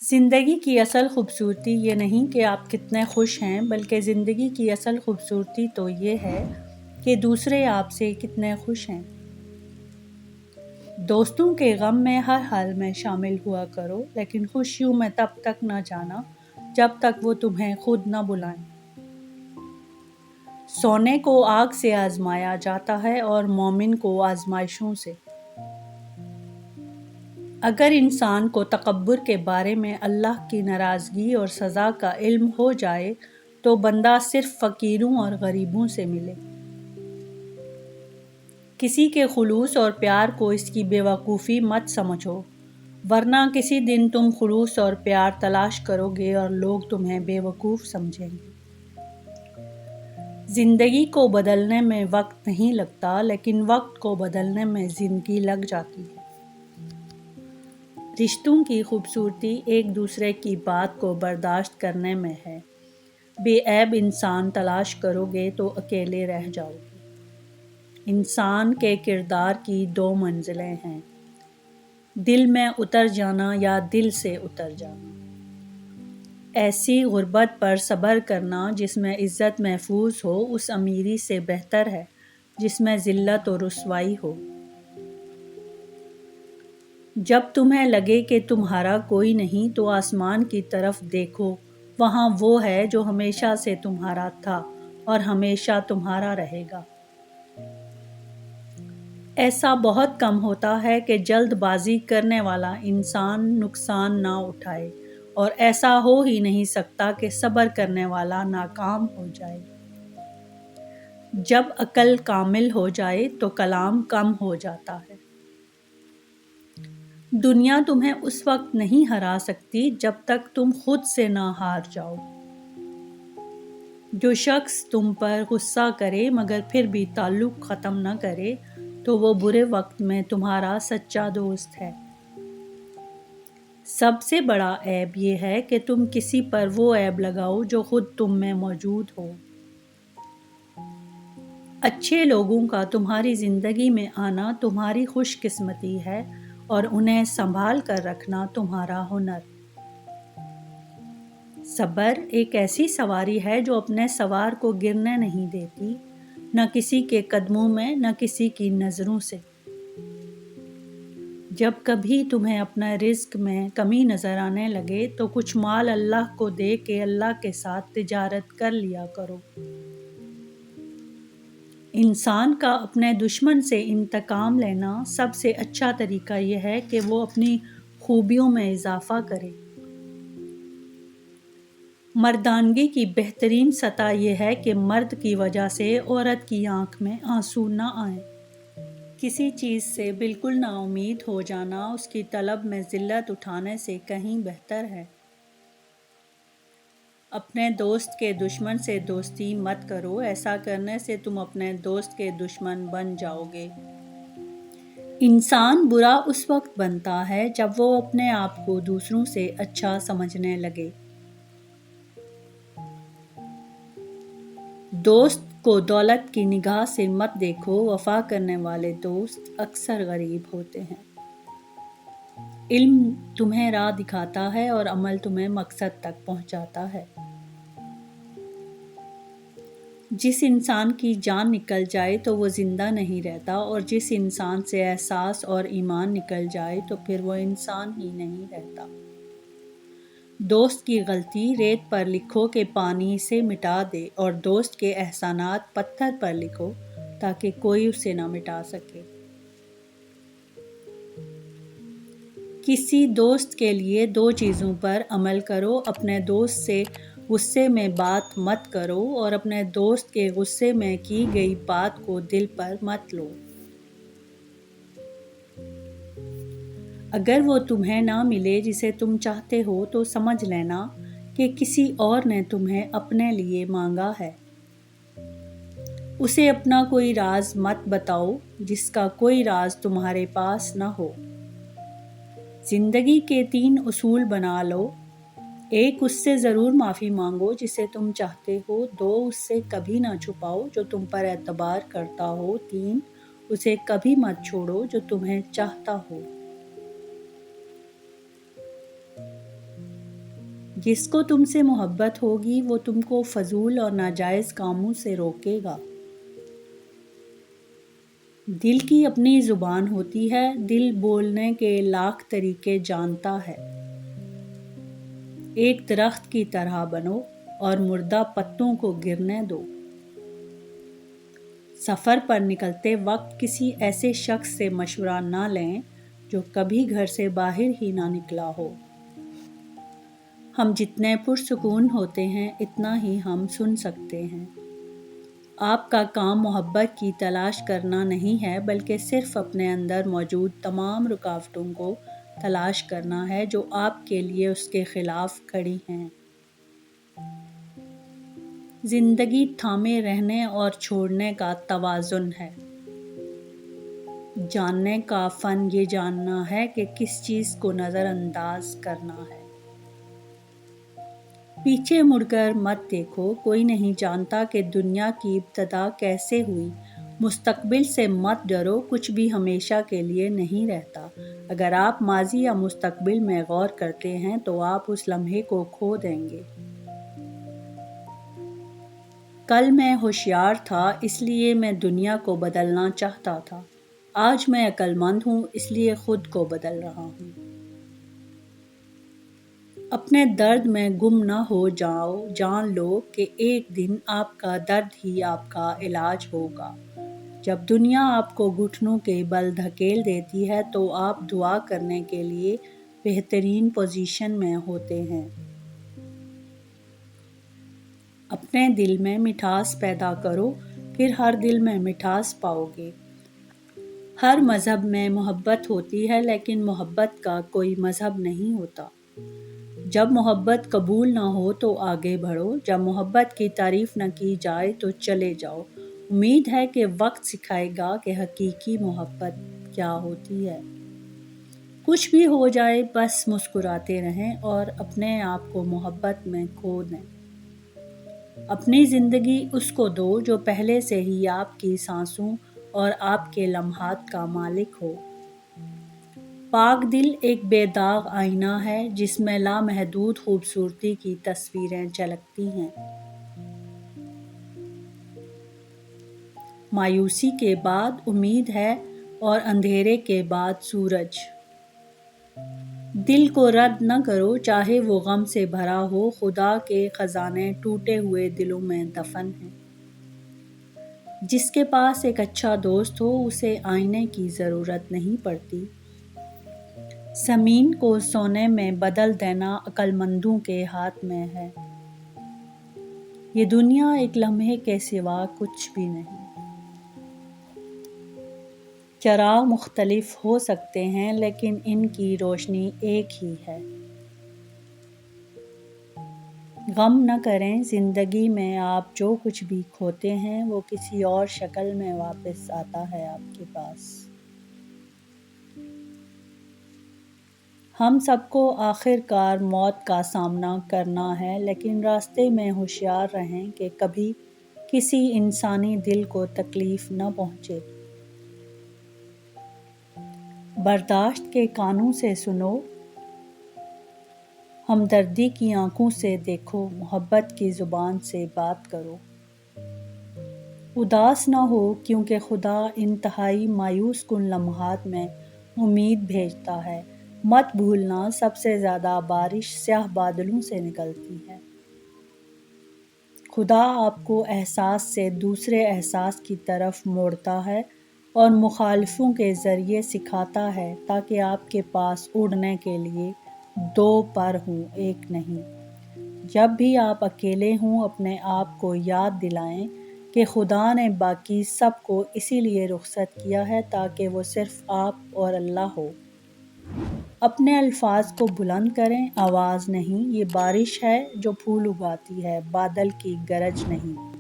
زندگی کی اصل خوبصورتی یہ نہیں کہ آپ کتنے خوش ہیں، بلکہ زندگی کی اصل خوبصورتی تو یہ ہے کہ دوسرے آپ سے کتنے خوش ہیں۔ دوستوں کے غم میں ہر حال میں شامل ہوا کرو، لیکن خوشیوں میں تب تک نہ جانا جب تک وہ تمہیں خود نہ بلائیں۔ سونے کو آگ سے آزمایا جاتا ہے اور مومن کو آزمائشوں سے۔ اگر انسان کو تکبر کے بارے میں اللہ کی ناراضگی اور سزا کا علم ہو جائے تو بندہ صرف فقیروں اور غریبوں سے ملے۔ کسی کے خلوص اور پیار کو اس کی بے وقوفی مت سمجھو، ورنہ کسی دن تم خلوص اور پیار تلاش کرو گے اور لوگ تمہیں بے وقوف سمجھیں گے۔ زندگی کو بدلنے میں وقت نہیں لگتا، لیکن وقت کو بدلنے میں زندگی لگ جاتی ہے۔ رشتوں کی خوبصورتی ایک دوسرے کی بات کو برداشت کرنے میں ہے۔ بے عیب انسان تلاش کرو گے تو اکیلے رہ جاؤ گے۔ انسان کے کردار کی دو منزلیں ہیں، دل میں اتر جانا یا دل سے اتر جانا۔ ایسی غربت پر صبر کرنا جس میں عزت محفوظ ہو اس امیری سے بہتر ہے جس میں ذلت و رسوائی ہو۔ جب تمہیں لگے کہ تمہارا کوئی نہیں تو آسمان کی طرف دیکھو، وہاں وہ ہے جو ہمیشہ سے تمہارا تھا اور ہمیشہ تمہارا رہے گا۔ ایسا بہت کم ہوتا ہے کہ جلد بازی کرنے والا انسان نقصان نہ اٹھائے، اور ایسا ہو ہی نہیں سکتا کہ صبر کرنے والا ناکام ہو جائے۔ جب عقل کامل ہو جائے تو کلام کم ہو جاتا ہے۔ دنیا تمہیں اس وقت نہیں ہرا سکتی جب تک تم خود سے نہ ہار جاؤ۔ جو شخص تم پر غصہ کرے مگر پھر بھی تعلق ختم نہ کرے تو وہ برے وقت میں تمہارا سچا دوست ہے۔ سب سے بڑا عیب یہ ہے کہ تم کسی پر وہ عیب لگاؤ جو خود تم میں موجود ہو۔ اچھے لوگوں کا تمہاری زندگی میں آنا تمہاری خوش قسمتی ہے اور انہیں سنبھال کر رکھنا تمہارا ہنر۔ صبر ایک ایسی سواری ہے جو اپنے سوار کو گرنے نہیں دیتی، نہ کسی کے قدموں میں نہ کسی کی نظروں سے۔ جب کبھی تمہیں اپنا رزق میں کمی نظر آنے لگے تو کچھ مال اللہ کو دے کے اللہ کے ساتھ تجارت کر لیا کرو۔ انسان کا اپنے دشمن سے انتقام لینا سب سے اچھا طریقہ یہ ہے کہ وہ اپنی خوبیوں میں اضافہ کرے۔ مردانگی کی بہترین سطح یہ ہے کہ مرد کی وجہ سے عورت کی آنکھ میں آنسو نہ آئیں۔ کسی چیز سے بالکل نا امید ہو جانا اس کی طلب میں ذلت اٹھانے سے کہیں بہتر ہے۔ اپنے دوست کے دشمن سے دوستی مت کرو، ایسا کرنے سے تم اپنے دوست کے دشمن بن جاؤ گے۔ انسان برا اس وقت بنتا ہے جب وہ اپنے آپ کو دوسروں سے اچھا سمجھنے لگے۔ دوست کو دولت کی نگاہ سے مت دیکھو، وفا کرنے والے دوست اکثر غریب ہوتے ہیں۔ علم تمہیں راہ دکھاتا ہے اور عمل تمہیں مقصد تک پہنچاتا ہے۔ جس انسان کی جان نکل جائے تو وہ زندہ نہیں رہتا، اور جس انسان سے احساس اور ایمان نکل جائے تو پھر وہ انسان ہی نہیں رہتا۔ دوست کی غلطی ریت پر لکھو کہ پانی اسے مٹا دے، اور دوست کے احسانات پتھر پر لکھو تاکہ کوئی اسے نہ مٹا سکے۔ کسی دوست کے لیے دو چیزوں پر عمل کرو، اپنے دوست سے غصے میں بات مت کرو اور اپنے دوست کے غصے میں کی گئی بات کو دل پر مت لو۔ اگر وہ تمہیں نہ ملے جسے تم چاہتے ہو تو سمجھ لینا کہ کسی اور نے تمہیں اپنے لیے مانگا ہے۔ اسے اپنا کوئی راز مت بتاؤ جس کا کوئی راز تمہارے پاس نہ ہو۔ زندگی کے 3 اصول بنا لو: 1 اس سے ضرور معافی مانگو جسے تم چاہتے ہو، 2 اس سے کبھی نہ چھپاؤ جو تم پر اعتبار کرتا ہو، 3 اسے کبھی مت چھوڑو جو تمہیں چاہتا ہو۔ جس کو تم سے محبت ہوگی وہ تم کو فضول اور ناجائز کاموں سے روکے گا۔ دل کی اپنی زبان ہوتی ہے، دل بولنے کے لاکھ طریقے جانتا ہے۔ ایک درخت کی طرح بنو اور مردہ پتوں کو گرنے دو۔ سفر پر نکلتے وقت کسی ایسے شخص سے مشورہ نہ لیں جو کبھی گھر سے باہر ہی نہ نکلا ہو۔ ہم جتنے پرسکون ہوتے ہیں اتنا ہی ہم سن سکتے ہیں۔ آپ کا کام محبت کی تلاش کرنا نہیں ہے بلکہ صرف اپنے اندر موجود تمام رکاوٹوں کو تلاش کرنا ہے جو آپ کے لیے اس کے خلاف کھڑی ہیں۔ زندگی تھامے رہنے اور چھوڑنے کا توازن ہے۔ جاننے کا فن یہ جاننا ہے کہ کس چیز کو نظر انداز کرنا ہے۔ پیچھے مڑ کر مت دیکھو، کوئی نہیں جانتا کہ دنیا کی ابتدا کیسے ہوئی۔ مستقبل سے مت ڈرو، کچھ بھی ہمیشہ کے لیے نہیں رہتا۔ اگر آپ ماضی یا مستقبل میں غور کرتے ہیں تو آپ اس لمحے کو کھو دیں گے۔ کل میں ہوشیار تھا اس لیے میں دنیا کو بدلنا چاہتا تھا۔ آج میں عقل مند ہوں اس لیے خود کو بدل رہا ہوں۔ اپنے درد میں گم نہ ہو جاؤ، جان لو کہ ایک دن آپ کا درد ہی آپ کا علاج ہوگا۔ جب دنیا آپ کو گھٹنوں کے بل دھکیل دیتی ہے تو آپ دعا کرنے کے لیے بہترین پوزیشن میں ہوتے ہیں۔ اپنے دل میں مٹھاس پیدا کرو، پھر ہر دل میں مٹھاس پاؤ گے۔ ہر مذہب میں محبت ہوتی ہے لیکن محبت کا کوئی مذہب نہیں ہوتا۔ جب محبت قبول نہ ہو تو آگے بڑھو، جب محبت کی تعریف نہ کی جائے تو چلے جاؤ۔ امید ہے کہ وقت سکھائے گا کہ حقیقی محبت کیا ہوتی ہے۔ کچھ بھی ہو جائے بس مسکراتے رہیں اور اپنے آپ کو محبت میں کھو دیں۔ اپنی زندگی اس کو دو جو پہلے سے ہی آپ کی سانسوں اور آپ کے لمحات کا مالک ہو۔ پاک دل ایک بے داغ آئینہ ہے جس میں لامحدود خوبصورتی کی تصویریں جھلکتی ہیں۔ مایوسی کے بعد امید ہے اور اندھیرے کے بعد سورج۔ دل کو رد نہ کرو چاہے وہ غم سے بھرا ہو، خدا کے خزانے ٹوٹے ہوئے دلوں میں دفن ہیں۔ جس کے پاس ایک اچھا دوست ہو اسے آئینے کی ضرورت نہیں پڑتی۔ زمین کو سونے میں بدل دینا عقل مندوں کے ہاتھ میں ہے۔ یہ دنیا ایک لمحے کے سوا کچھ بھی نہیں۔ چراغ مختلف ہو سکتے ہیں لیکن ان کی روشنی ایک ہی ہے۔ غم نہ کریں، زندگی میں آپ جو کچھ بھی کھوتے ہیں وہ کسی اور شکل میں واپس آتا ہے آپ کے پاس۔ ہم سب کو آخر کار موت کا سامنا کرنا ہے لیکن راستے میں ہوشیار رہیں کہ کبھی کسی انسانی دل کو تکلیف نہ پہنچے۔ برداشت کے کانوں سے سنو، ہمدردی کی آنکھوں سے دیکھو، محبت کی زبان سے بات کرو۔ اداس نہ ہو کیونکہ خدا انتہائی مایوس کن لمحات میں امید بھیجتا ہے۔ مت بھولنا سب سے زیادہ بارش سیاہ بادلوں سے نکلتی ہے۔ خدا آپ کو احساس سے دوسرے احساس کی طرف موڑتا ہے اور مخالفوں کے ذریعے سکھاتا ہے تاکہ آپ کے پاس اڑنے کے لیے دو پر ہوں، ایک نہیں۔ جب بھی آپ اکیلے ہوں اپنے آپ کو یاد دلائیں کہ خدا نے باقی سب کو اسی لیے رخصت کیا ہے تاکہ وہ صرف آپ اور اللہ ہو۔ اپنے الفاظ کو بلند کریں، آواز نہیں۔ یہ بارش ہے جو پھول اگاتی ہے، بادل کی گرج نہیں۔